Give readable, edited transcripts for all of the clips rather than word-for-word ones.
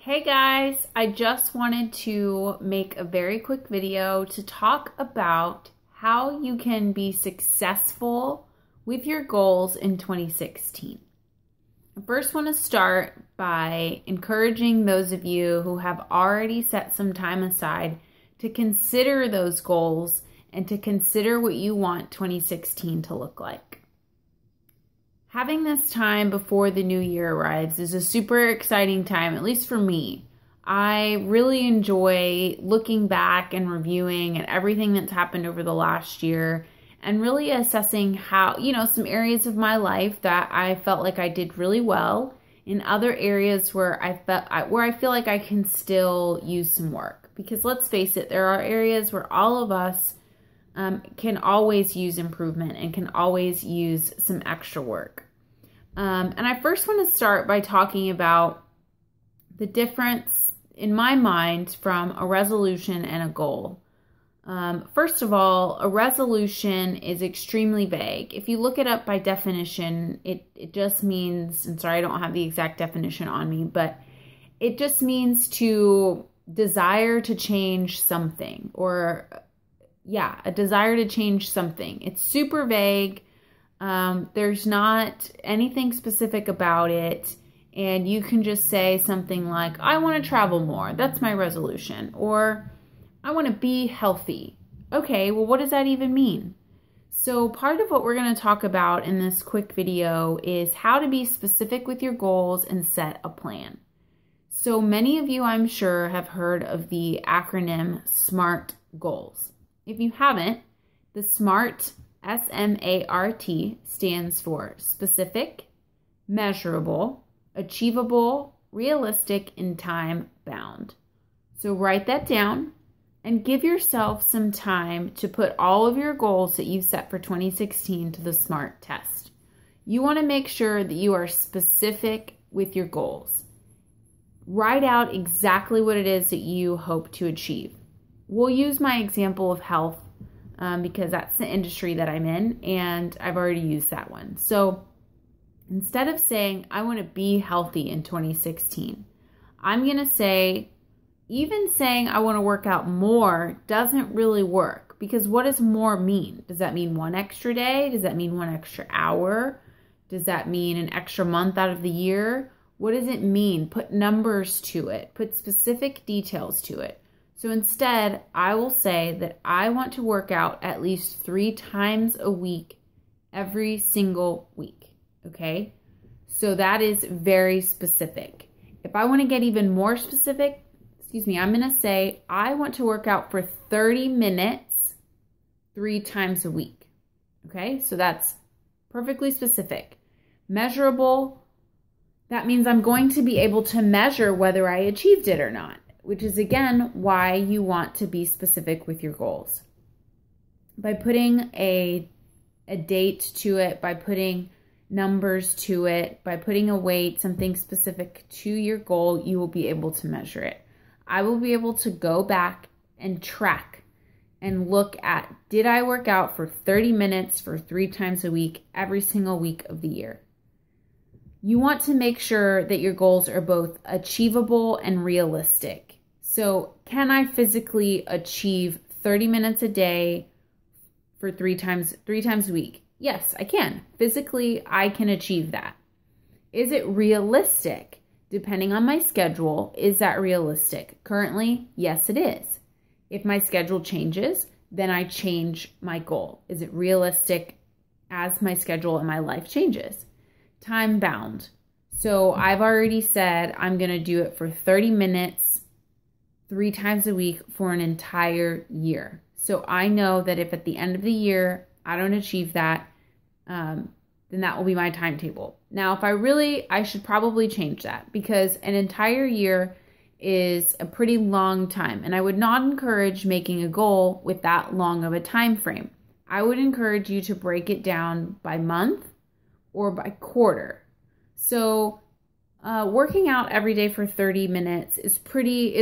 Hey guys, I just wanted to make a very quick video to talk about how you can be successful with your goals in 2016. I first want to start by encouraging those of you who have already set some time aside to consider those goals and to consider what you want 2016 to look like. Having this time before the new year arrives is a super exciting time, at least for me. I really enjoy looking back and reviewing at everything that's happened over the last year and really assessing how, some areas of my life that I felt like I did really well, in other areas where I feel like I can still use some work. Because let's face it, there are areas where all of us can always use improvement and can always use some extra work. And I first want to start by talking about the difference in my mind from a resolution and a goal. First of all, a resolution is extremely vague. If you look it up by definition, it just means, and sorry, I don't have the exact definition on me, but it just means to desire to change something, or a desire to change something. It's super vague. There's not anything specific about it, and you can just say something like, I want to travel more. That's my resolution. Or I want to be healthy. Okay, well, what does that even mean? So part of what we're going to talk about in this quick video is how to be specific with your goals and set a plan. So many of you, I'm sure, have heard of the acronym SMART goals. If you haven't, the SMART, S-M-A-R-T, stands for specific, measurable, achievable, realistic, and time bound. So write that down and give yourself some time to put all of your goals that you've set for 2016 to the SMART test. You want to make sure that you are specific with your goals. Write out exactly what it is that you hope to achieve. We'll use my example of health because that's the industry that I'm in, and I've already used that one. So instead of saying, I want to be healthy in 2016, I'm going to say, even saying I want to work out more doesn't really work, because what does more mean? Does that mean one extra day? Does that mean one extra hour? Does that mean an extra month out of the year? What does it mean? Put numbers to it. Put specific details to it. So instead, I will say that I want to work out at least 3 times a week, every single week, okay? So that is very specific. If I want to get even more specific, I'm going to say I want to work out for 30 minutes, 3 times a week, okay? So that's perfectly specific. Measurable, that means I'm going to be able to measure whether I achieved it or not, which is, again, why you want to be specific with your goals. By putting a date to it, by putting numbers to it, by putting a weight, something specific to your goal, you will be able to measure it. I will be able to go back and track and look at, did I work out for 30 minutes for 3 times a week, every single week of the year? You want to make sure that your goals are both achievable and realistic. So can I physically achieve 30 minutes a day for 3 times a week? Yes, I can. Physically, I can achieve that. Is it realistic? Depending on my schedule, is that realistic? Currently, yes, it is. If my schedule changes, then I change my goal. Is it realistic as my schedule and my life changes? Time bound. So I've already said I'm going to do it for 30 minutes, 3 times a week for an entire year. So I know that if at the end of the year I don't achieve that, then that will be my timetable. Now, I should probably change that, because an entire year is a pretty long time, and I would not encourage making a goal with that long of a time frame. I would encourage you to break it down by month or by quarter. So working out every day for 30 minutes is pretty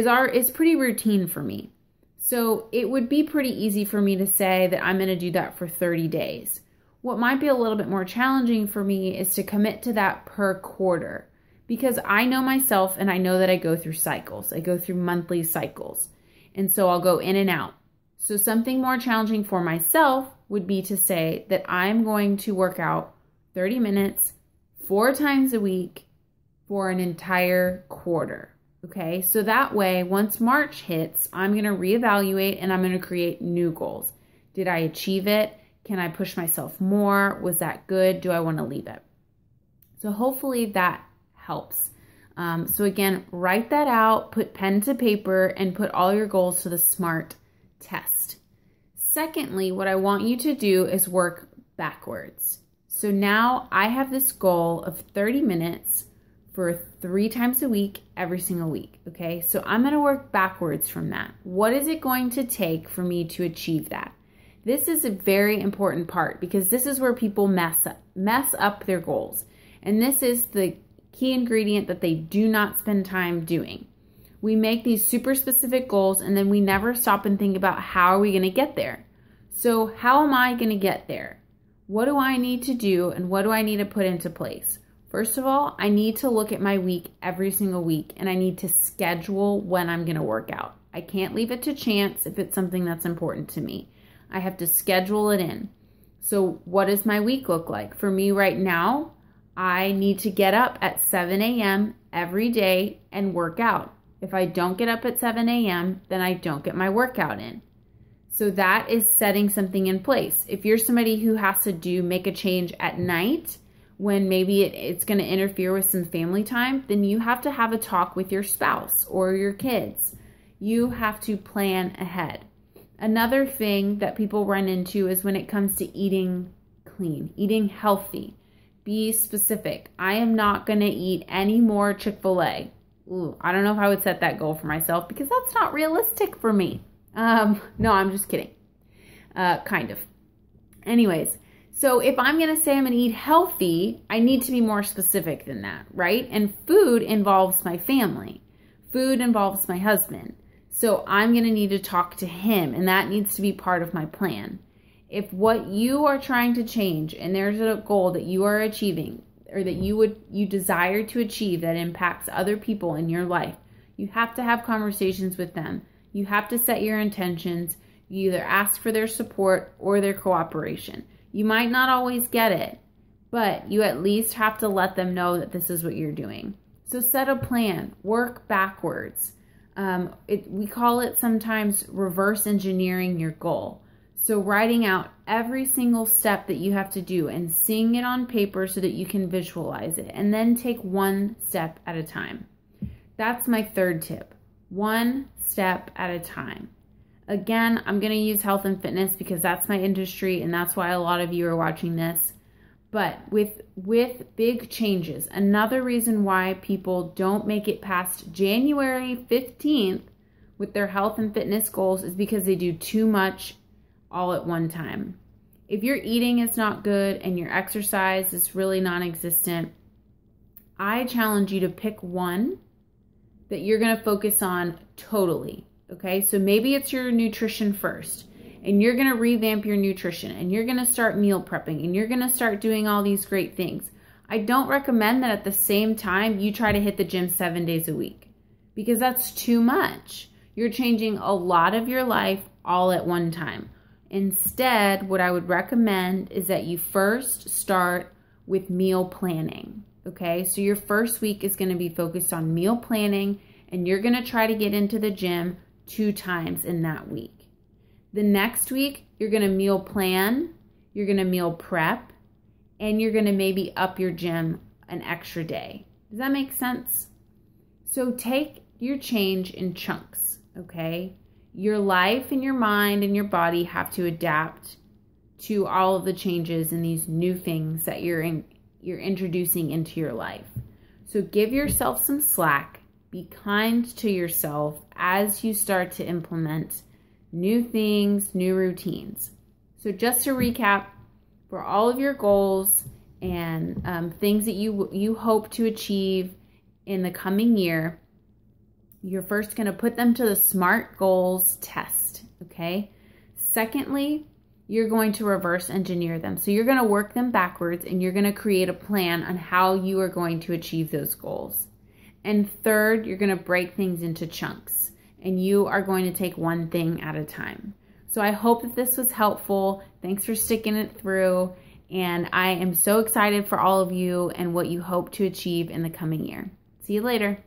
routine for me. So it would be pretty easy for me to say that I'm going to do that for 30 days. What might be a little bit more challenging for me is to commit to that per quarter, because I know myself and I know that I go through cycles. I go through monthly cycles. And so I'll go in and out. So something more challenging for myself would be to say that I'm going to work out 30 minutes 4 times a week for an entire quarter. Okay, so that way, once March hits, I'm going to reevaluate and I'm going to create new goals. Did I achieve it? Can I push myself more? Was that good? Do I want to leave it? So hopefully that helps. So again, write that out, put pen to paper, and put all your goals to the SMART test. Secondly, what I want you to do is work backwards. So now I have this goal of 30 minutes for 3 times a week, every single week, okay? So I'm gonna work backwards from that. What is it going to take for me to achieve that? This is a very important part because this is where people mess up their goals. And this is the key ingredient that they do not spend time doing. We make these super specific goals and then we never stop and think about how are we gonna get there? So how am I gonna get there? What do I need to do and what do I need to put into place? First of all, I need to look at my week every single week and I need to schedule when I'm going to work out. I can't leave it to chance if it's something that's important to me. I have to schedule it in. So what does my week look like? For me right now, I need to get up at 7 a.m. every day and work out. If I don't get up at 7 a.m., then I don't get my workout in. So that is setting something in place. If you're somebody who has to make a change at night, when maybe it's going to interfere with some family time, then you have to have a talk with your spouse or your kids. You have to plan ahead. Another thing that people run into is when it comes to eating clean, eating healthy. Be specific. I am not going to eat any more Chick-fil-A. Ooh, I don't know if I would set that goal for myself because that's not realistic for me. No, I'm just kidding. Kind of. Anyways, so if I'm going to say I'm going to eat healthy, I need to be more specific than that, right? And food involves my family. Food involves my husband. So I'm going to need to talk to him, and that needs to be part of my plan. If what you are trying to change and there's a goal that you are achieving or that you desire to achieve that impacts other people in your life, you have to have conversations with them. You have to set your intentions. You either ask for their support or their cooperation. You might not always get it, but you at least have to let them know that this is what you're doing. So set a plan, work backwards. We call it sometimes reverse engineering your goal. So writing out every single step that you have to do and seeing it on paper so that you can visualize it and then take one step at a time. That's my third tip. One step at a time. Again, I'm going to use health and fitness because that's my industry and that's why a lot of you are watching this. But with big changes, another reason why people don't make it past January 15th with their health and fitness goals is because they do too much all at one time. If your eating is not good and your exercise is really non-existent, I challenge you to pick one that you're going to focus on totally. Okay, so maybe it's your nutrition first and you're going to revamp your nutrition and you're going to start meal prepping and you're going to start doing all these great things. I don't recommend that at the same time you try to hit the gym 7 days a week because that's too much. You're changing a lot of your life all at one time. Instead, what I would recommend is that you first start with meal planning. Okay, so your first week is going to be focused on meal planning and you're going to try to get into the gym 2 times in that week. The next week, you're going to meal plan, you're going to meal prep, and you're going to maybe up your gym an extra day. Does that make sense? So take your change in chunks, okay? Your life and your mind and your body have to adapt to all of the changes and these new things that you're introducing into your life. So give yourself some slack. Be kind to yourself as you start to implement new things, new routines. So just to recap, for all of your goals and things that you hope to achieve in the coming year, you're first going to put them to the SMART goals test, okay? Secondly, you're going to reverse engineer them. So you're going to work them backwards and you're going to create a plan on how you are going to achieve those goals. And third, you're going to break things into chunks and you are going to take one thing at a time. So I hope that this was helpful. Thanks for sticking it through. And I am so excited for all of you and what you hope to achieve in the coming year. See you later.